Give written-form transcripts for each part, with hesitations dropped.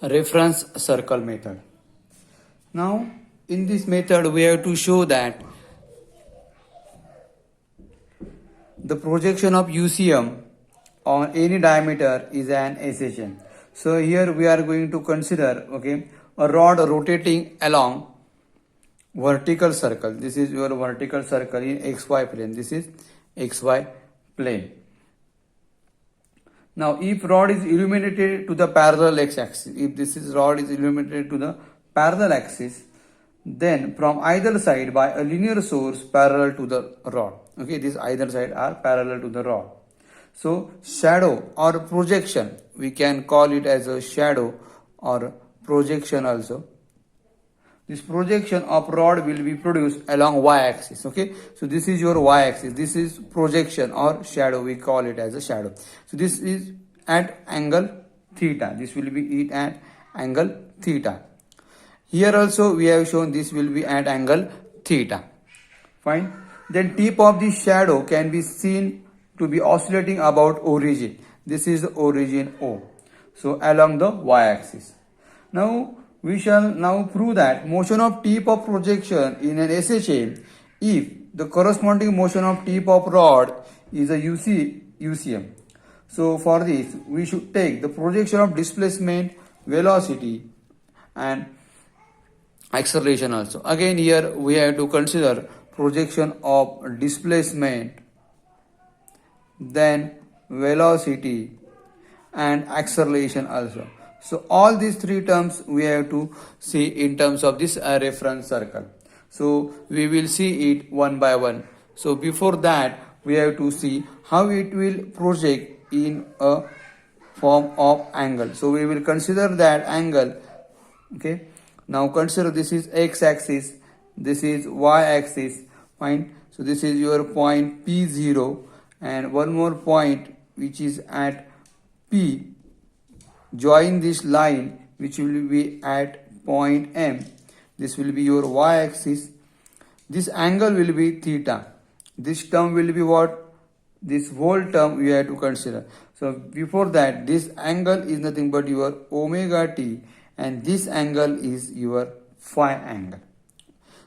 reference circle method. Now, in this method, we have to show that the projection of UCM on any diameter is an SHM. So here we are going to consider a rod rotating along vertical circle. This is your vertical circle in XY plane. This is XY plane. Now, if rod is illuminated to the parallel x-axis, if this is rod is illuminated to the parallel axis, then from either side by a linear source parallel to the rod. Okay, these either side are parallel to the rod. So, shadow or projection, we can call it as a shadow or projection also. This projection of rod will be produced along y-axis. Okay, so this is your y-axis. This is projection or shadow. We call it as a shadow. So this is at angle theta. This will be it at angle theta. Here also we have shown this will be at angle theta. Fine. Then tip of the shadow can be seen to be oscillating about origin. This is the origin O. So along the y-axis. Now we shall now prove that motion of tip of projection in an SHM if the corresponding motion of tip of rod is a UCM. So for this we should take the projection of displacement, velocity and acceleration also. Again here we have to consider projection of displacement, then velocity and acceleration also. So all these three terms we have to see in terms of this reference circle. So we will see it one by one. So before that we have to see how it will project in a form of angle. So we will consider that angle. Okay. Now consider this is x-axis, this is y-axis. Fine. So this is your point P0 and one more point which is at P. Join this line which will be at point M. This will be your y-axis. This angle will be theta. This term will be what? This whole term we have to consider. So before that this angle is nothing but your omega t and this angle is your phi angle.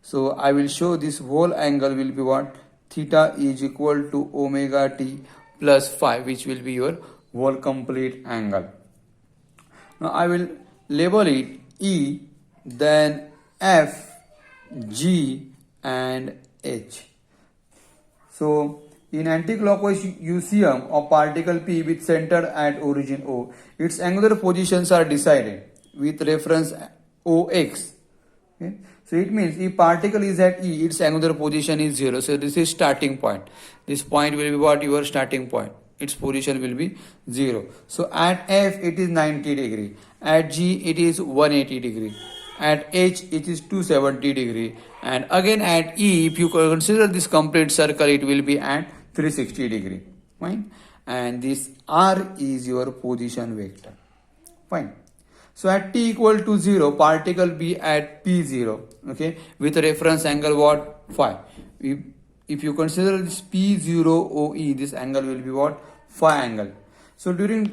So I will show this whole angle will be what? Theta is equal to omega t plus phi, which will be your whole complete angle. Now I will label it E, then F, G and H. So in anticlockwise UCM of particle P with center at origin O, its angular positions are decided with reference OX. Okay. So it means if particle is at E, its angular position is 0. So this is starting point. This point will be what? Your starting point. Its position will be 0. So at F it is 90 degree. At G it is 180 degree. At H it is 270 degree. And again at E, if you consider this complete circle, it will be at 360 degree. Fine. And this R is your position vector. Fine. So at t equal to 0, particle be at P0, okay, with a reference angle what? Phi. If you consider this P0OE, this angle will be what? Phi angle. So during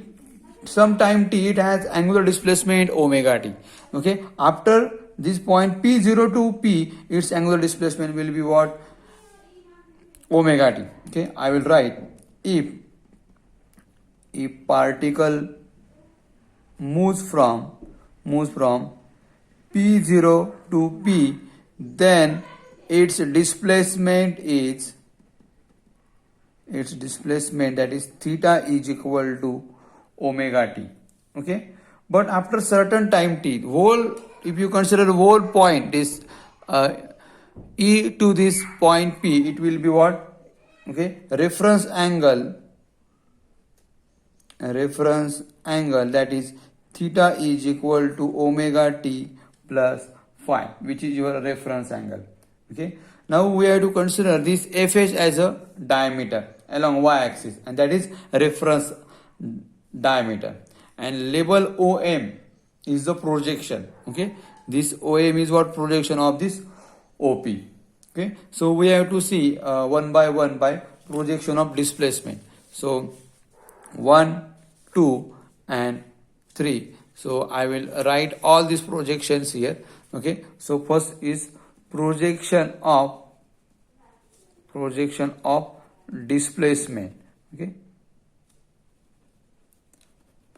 some time t, it has angular displacement omega t, okay. After this point P0 to P, its angular displacement will be what? Omega t, okay. I will write if particle moves from P0 to P, then its displacement that is theta is equal to omega t. Okay, but after certain time t, if you consider the whole point, this E to this point P, it will be what? Okay, reference angle that is theta is equal to omega t plus phi, which is your reference angle. Okay. Now we have to consider this FH as a diameter along y-axis, and that is reference diameter. And label OM is the projection. Okay. This OM is what? Projection of this OP. Okay. So we have to see one by one by projection of displacement. So 1, 2 and 3. So I will write all these projections here. Okay, so first is projection of displacement. Okay,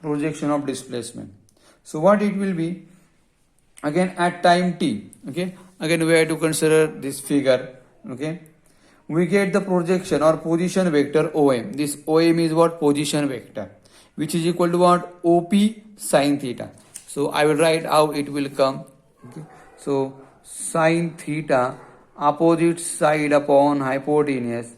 projection of displacement. So what it will be, again at time t. Okay, again we have to consider this figure. Okay, we get the projection or position vector OM. This OM is what? Position vector, which is equal to what? OP sine theta. So I will write how it will come. Okay, so sine theta opposite side upon hypotenuse.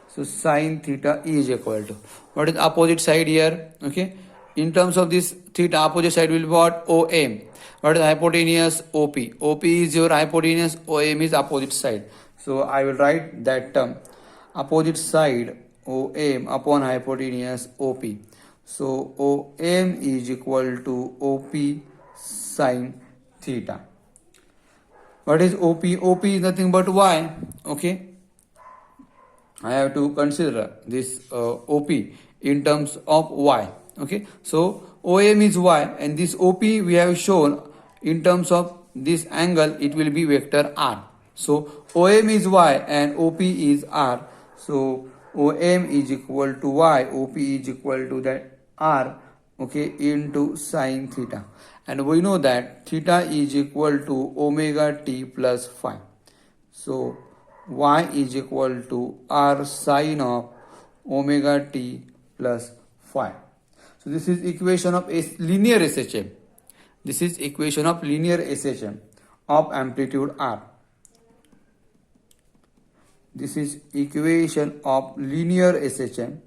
So sine theta is equal to, what is opposite side here? Okay, in terms of this theta, opposite side will be what? OM. What is hypotenuse? OP. OP is your hypotenuse, OM is opposite side. So I will write that term, opposite side OM upon hypotenuse OP. So OM is equal to OP sine theta. What is OP? OP is nothing but Y. Okay, I have to consider this OP in terms of Y. Okay, so OM is Y and this OP we have shown in terms of this angle, it will be vector R. So OM is Y and OP is R. So OM is equal to Y, OP is equal to that R, okay, into sine theta. And we know that theta is equal to omega t plus phi. So Y is equal to R sine of omega t plus phi. So this is equation of linear SHM. This is equation of linear SHM of amplitude R. This is equation of linear SHM.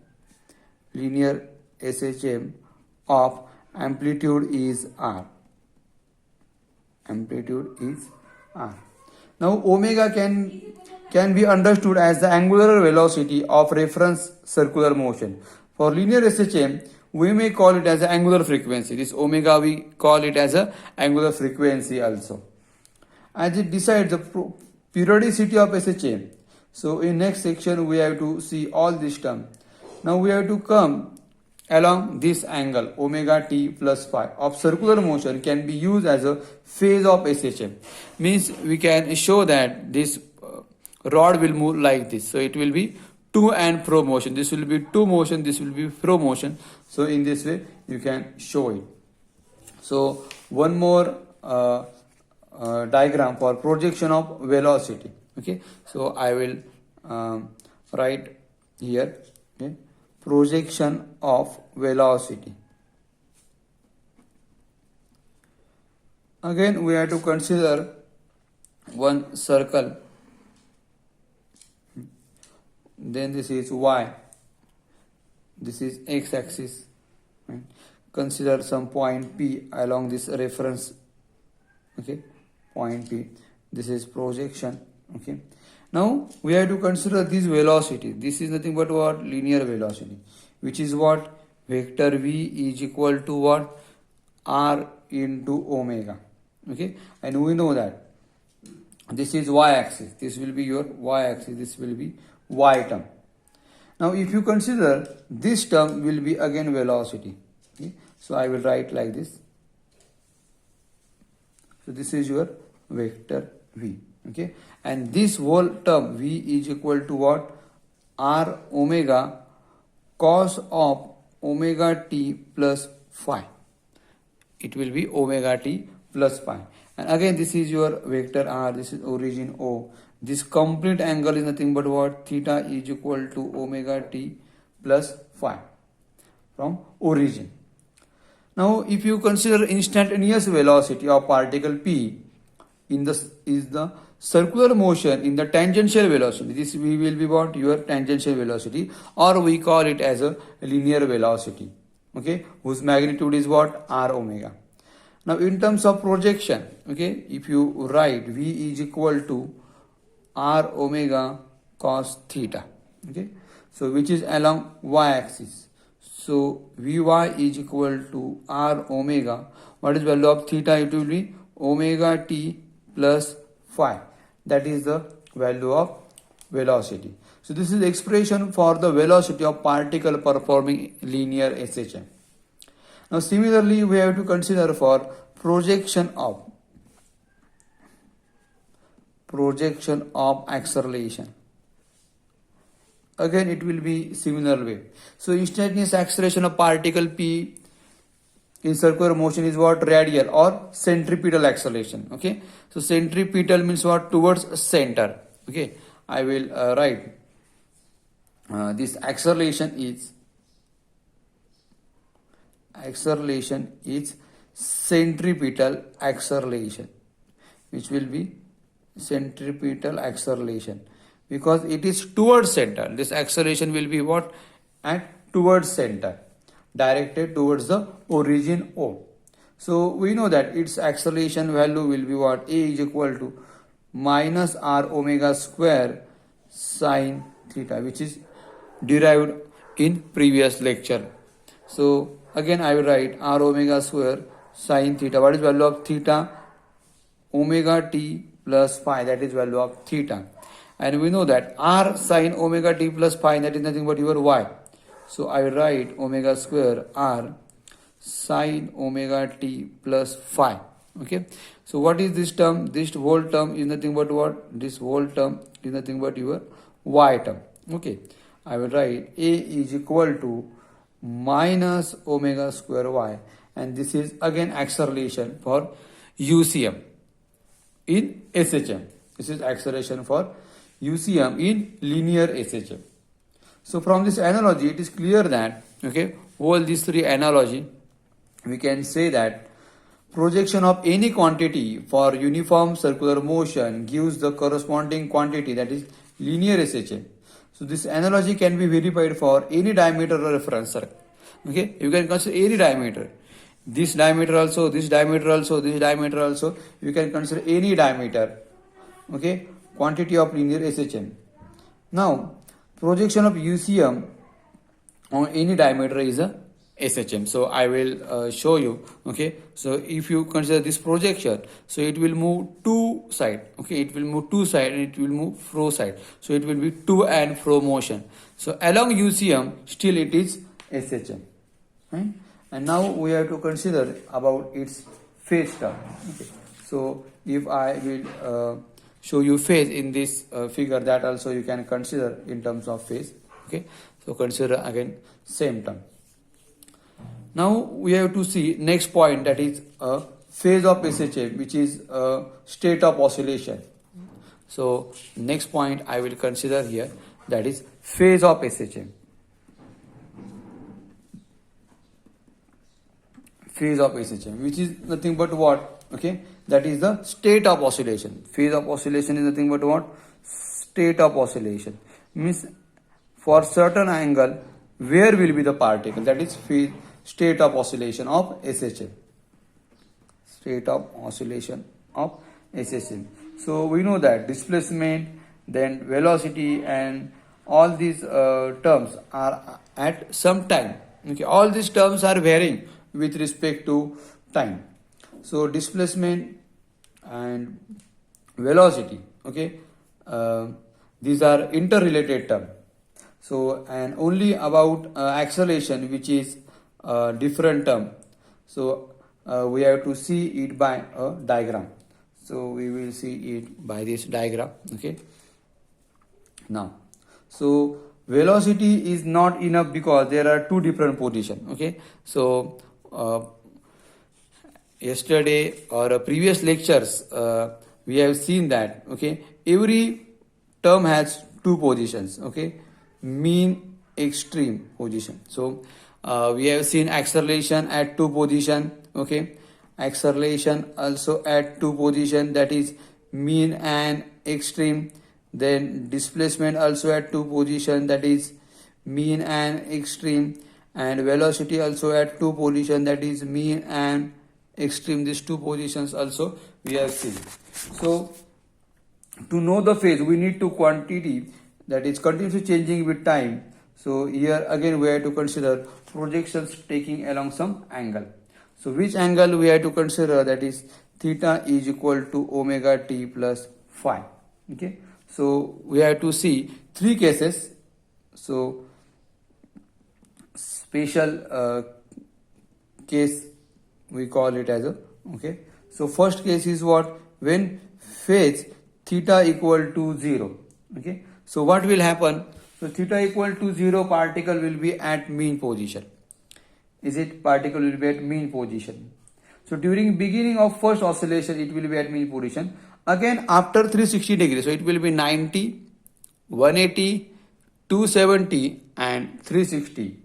Linear SHM of amplitude is R. Amplitude is R. Now omega can be understood as the angular velocity of reference circular motion. For linear SHM, we may call it as an angular frequency. This omega we call it as a angular frequency also. As it decides the periodicity of SHM. So in next section we have to see all this term. Now we have to come along this angle omega t plus phi of circular motion can be used as a phase of SHM. Means we can show that this rod will move like this. So it will be to and fro motion. This will be to motion, this will be fro motion. So in this way you can show it. So one more diagram for projection of velocity. Okay, so I will write here, okay, projection of velocity. Again we have to consider one circle. Then this is Y, this is X axis. Right? Consider some point P along this reference. Okay, point P. This is projection. Okay, now we have to consider this velocity. This is nothing but what? Linear velocity, which is what? Vector V is equal to what? R into omega. Okay, and we know that this is Y axis. This will be your Y axis. This will be Y term. Now if you consider this term will be again velocity. Okay, so I will write like this. So this is your vector V. Okay, and this whole term V is equal to what? R omega cos of omega t plus phi. It will be omega t plus phi. And again this is your vector R, this is origin O. This complete angle is nothing but what? Theta is equal to omega t plus phi from origin. Now if you consider instantaneous velocity of particle P in this is the circular motion in the tangential velocity. This we will be what? Your tangential velocity, or we call it as a linear velocity. Okay, whose magnitude is what? R omega. Now in terms of projection, okay, if you write V is equal to R omega cos theta. Okay, so which is along Y axis. So Vy is equal to R omega. What is value of theta? It will be omega t plus phi. That is the value of velocity. So this is the expression for the velocity of particle performing linear SHM. Now similarly we have to consider for projection of acceleration. Again it will be similar way. So instantaneous acceleration of particle p in circular motion is what? Radial or centripetal acceleration. Okay, so centripetal means what? Towards center. Okay, I will write this acceleration is centripetal acceleration, which will be centripetal acceleration, because it is towards center. This acceleration will be what? At towards center, directed towards the origin O. So we know that its acceleration value will be what? A is equal to minus r omega square sine theta, which is derived in previous lecture. So again I will write r omega square sine theta. What is value of theta? Omega t plus phi, that is value of theta. And we know that r sine omega t plus phi, that is nothing but your y. So I will write omega square r sine omega t plus phi. Okay, so what is this term? This whole term is nothing but what? This whole term is nothing but your y term. Okay, I will write a is equal to minus omega square y, and this is again acceleration for UCM in SHM. This is acceleration for UCM in linear SHM. So from this analogy it is clear that, okay, all these three analogy we can say that projection of any quantity for uniform circular motion gives the corresponding quantity, that is linear SHM. So this analogy can be verified for any diameter or reference circle. Okay, you can consider any diameter. This diameter also, this diameter also, this diameter also. You can consider any diameter. Okay, quantity of linear SHM. Now, projection of UCM on any diameter is a SHM. So I will show you. Okay, so if you consider this projection, so it will move two side. Okay, it will move two side and it will move fro side. So it will be to and fro motion. So along UCM, still it is SHM. Right? And now we have to consider about its phase term. Okay, so if I will show you phase in this figure, that also you can consider in terms of phase. Okay, so consider again same term. Now we have to see next point, that is phase of SHM, which is state of oscillation. So next point I will consider here, that is phase of SHM. Phase of SHM, which is nothing but what? Okay, that is the state of oscillation. Phase of oscillation is nothing but what? State of oscillation. Means for certain angle where will be the particle, that is phase, state of oscillation of SHM. State of oscillation of SHM. So we know that displacement, then velocity, and all these terms are at some time. Okay, all these terms are varying with respect to time. So displacement and velocity, okay, these are interrelated terms. So and only about acceleration, which is different term. So we have to see it by a diagram. So we will see it by this diagram. Okay, now so velocity is not enough because there are two different positions. Okay, so yesterday or previous lectures we have seen that, okay, every term has two positions. Okay, mean, extreme position. So we have seen acceleration at two position. Okay, acceleration also at two position, that is mean and extreme. Then displacement also at two position, that is mean and extreme. And velocity also at two position, that is mean and extreme. These two positions also we have seen. So to know the phase, we need to quantity that is continuously changing with time. So here again we have to consider projections taking along some angle. So which angle we have to consider, that is theta is equal to omega t plus phi. Okay, so we have to see three cases. So special case we call it as a, okay. So first case is what? When phase theta equal to 0. Okay. So what will happen? So theta equal to 0, particle will be at mean position. Is it? Particle will be at mean position. So during beginning of first oscillation, it will be at mean position. Again after 360 degrees, so it will be 90, 180, 270 and 360.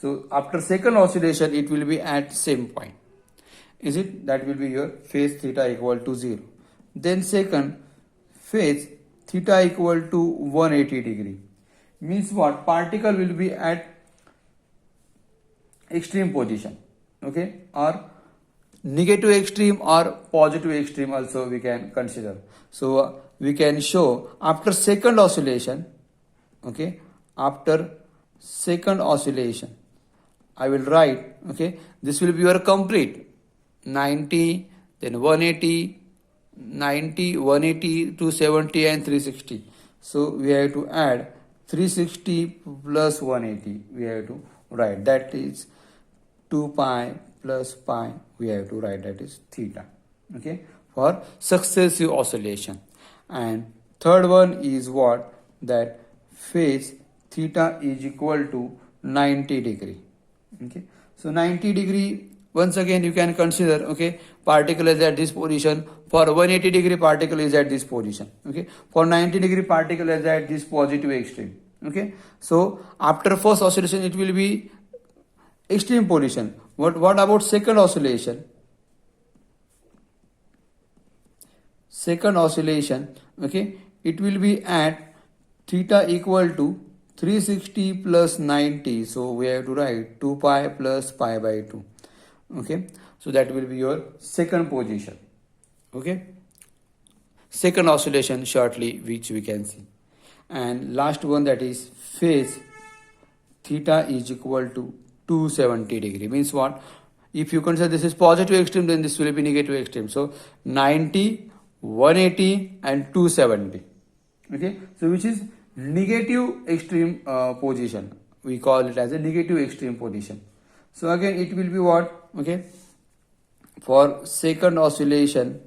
So after second oscillation, it will be at same point. Is it? That will be your phase theta equal to 0. Then second, phase theta equal to 180 degree. Means what? Particle will be at extreme position. Okay. Or negative extreme or positive extreme also we can consider. So we can show after second oscillation, okay, after second oscillation, I will write, okay, this will be your complete 90, then 180, 90, 180, 270 and 360. So we have to add 360 plus 180, we have to write, that is 2 pi plus pi, we have to write, that is theta, okay, for successive oscillation. And third one is what? That phase theta is equal to 90 degree. Okay, so 90 degree, once again you can consider, okay, particle is at this position. For 180 degree, particle is at this position. Okay, for 90 degree, particle is at this positive extreme. Okay, so after first oscillation, it will be extreme position. What about second oscillation? Second oscillation, okay, it will be at theta equal to 360 plus 90. So we have to write 2 pi plus pi by 2. Okay, so that will be your second position. Okay, second oscillation shortly, which we can see. And last one, that is phase theta is equal to 270 degree. Means what? If you consider this is positive extreme, then this will be negative extreme. So 90, 180 and 270. Okay, so which is negative extreme position. We call it as a negative extreme position. So again it will be what? Okay, for second oscillation,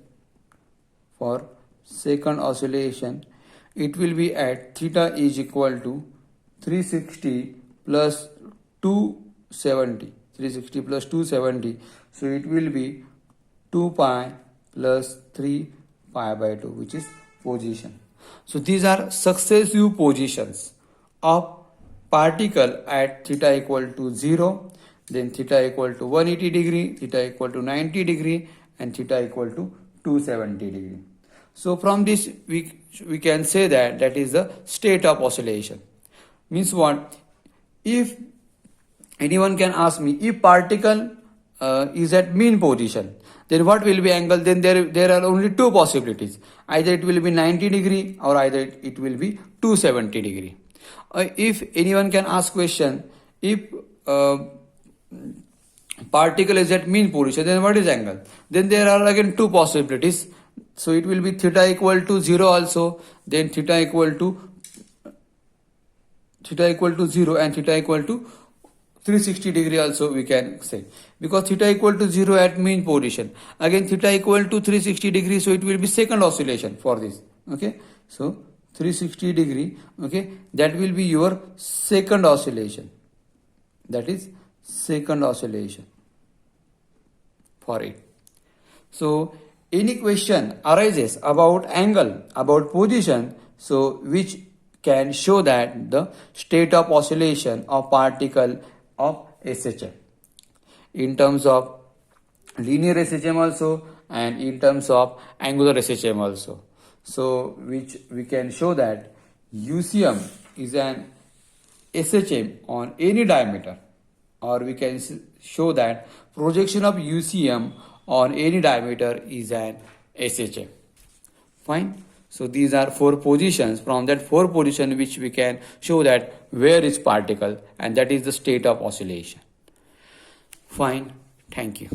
it will be at theta is equal to 360 plus 270. 360 plus 270. So it will be 2 pi plus 3 pi by 2, which is position. So these are successive positions of particle at theta equal to 0, then theta equal to 180 degree, theta equal to 90 degree and theta equal to 270 degree. So from this we can say that is the state of oscillation. Means what? If anyone can ask me, if particle is at mean position, then what will be angle? Then there are only two possibilities. Either it will be 90 degree or either it will be 270 degree. If anyone can ask question, if particle is at mean position, then what is angle? Then there are again two possibilities. So it will be theta equal to 0 also, then theta equal to 0 and theta equal to 360 degree also we can say, because theta equal to 0 at mean position. Again theta equal to 360 degree, so it will be second oscillation for this. Okay, so 360 degree, okay, that will be your second oscillation. That is second oscillation for it. So any question arises about angle, about position, so which can show that the state of oscillation of particle of SHM in terms of linear SHM also and in terms of angular SHM also. So which we can show that UCM is an SHM on any diameter, or we can show that projection of UCM on any diameter is an SHM. Fine. So these are four positions. From that four position which we can show that where is particle, and that is the state of oscillation. Fine. Thank you.